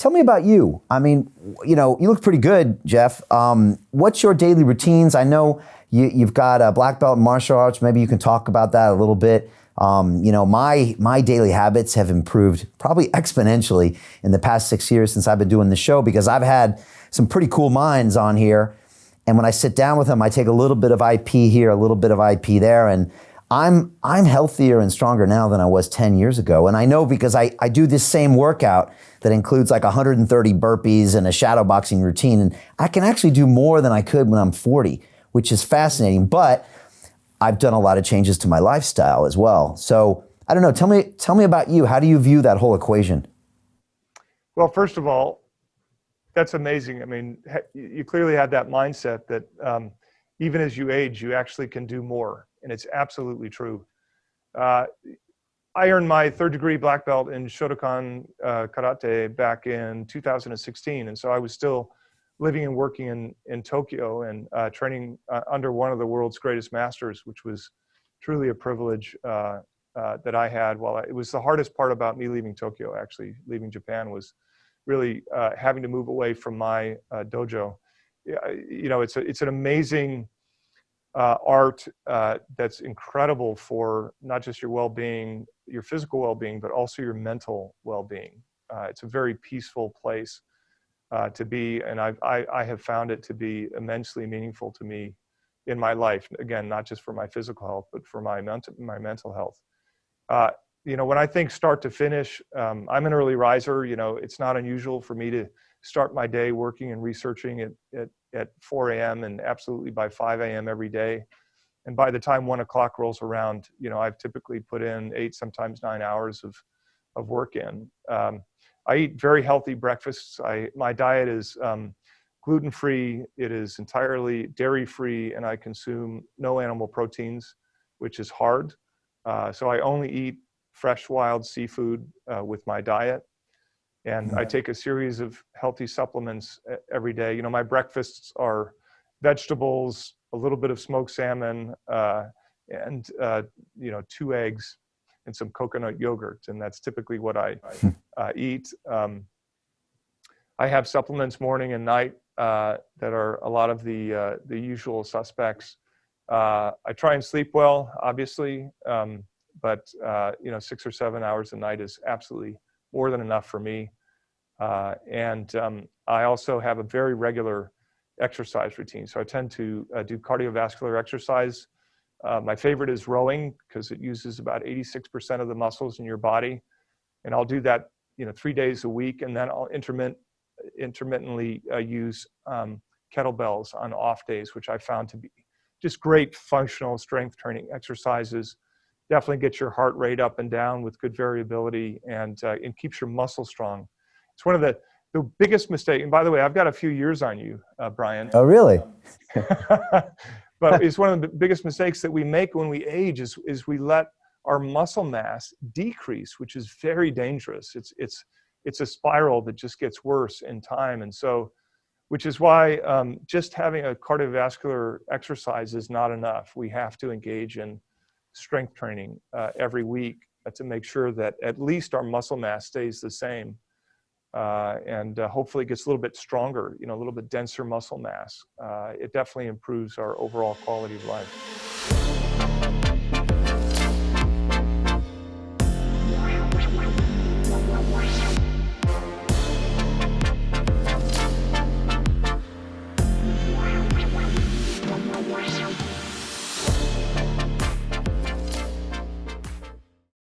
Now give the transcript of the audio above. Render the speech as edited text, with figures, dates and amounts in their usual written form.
tell me about you. I mean, you know, you look pretty good, Jeff. What's your daily routines? I know you've got a black belt in martial arts. Maybe you can talk about that a little bit. You know, my daily habits have improved probably exponentially in the past 6 years since I've been doing the show, because I've had some pretty cool minds on here. And when I sit down with them, I take a little bit of IP here, a little bit of IP there, and I'm healthier and stronger now than I was 10 years ago. And I know because I do this same workout that includes like 130 burpees and a shadow boxing routine. And I can actually do more than I could when I'm 40, which is fascinating. But I've done a lot of changes to my lifestyle as well. So I don't know, tell me about you. How do you view that whole equation? Well, first of all, that's amazing. I mean, you clearly had that mindset that even as you age, you actually can do more. And it's absolutely true. I earned my 3rd degree black belt in Shotokan Karate back in 2016. And so I was still living and working in Tokyo and training under one of the world's greatest masters, which was truly a privilege that I had. It was the hardest part about me leaving Tokyo, actually, leaving Japan, was really having to move away from my dojo. You know, it's an amazing art that's incredible for not just your well-being, your physical well-being, but also your mental well-being. It's a very peaceful place to be, and I have found it to be immensely meaningful to me in my life. Again, not just for my physical health, but for my mental health. You know, when I think start to finish, I'm an early riser. You know, it's not unusual for me to start my day working and researching at 4 a.m. and absolutely by 5 a.m. every day. And by the time 1 o'clock rolls around, you know, I've typically put in 8, sometimes 9 hours of work in. I eat very healthy breakfasts. My diet is gluten-free. It is entirely dairy-free, and I consume no animal proteins, which is hard. So I only eat fresh wild seafood with my diet. And I take a series of healthy supplements every day. You know, my breakfasts are vegetables, a little bit of smoked salmon, and, you know, 2 eggs and some coconut yogurt. And that's typically what I eat. I have supplements morning and night that are a lot of the usual suspects. I try and sleep well, obviously, but you know, 6 or 7 hours a night is absolutely more than enough for me. And I also have a very regular exercise routine. So I tend to do cardiovascular exercise. My favorite is rowing because it uses about 86% of the muscles in your body. And I'll do that, you know, 3 days a week. And then I'll intermittently use kettlebells on off days, which I found to be just great functional strength training exercises. Definitely gets your heart rate up and down with good variability, and keeps your muscle strong. It's one of the biggest mistakes. And by the way, I've got a few years on you, Brian. Oh, really? But it's one of the biggest mistakes that we make when we age is we let our muscle mass decrease, which is very dangerous. It's a spiral that just gets worse in time. And so, which is why just having a cardiovascular exercise is not enough. We have to engage in strength training every week to make sure that at least our muscle mass stays the same. And hopefully it gets a little bit stronger, you know, a little bit denser muscle mass. It definitely improves our overall quality of life.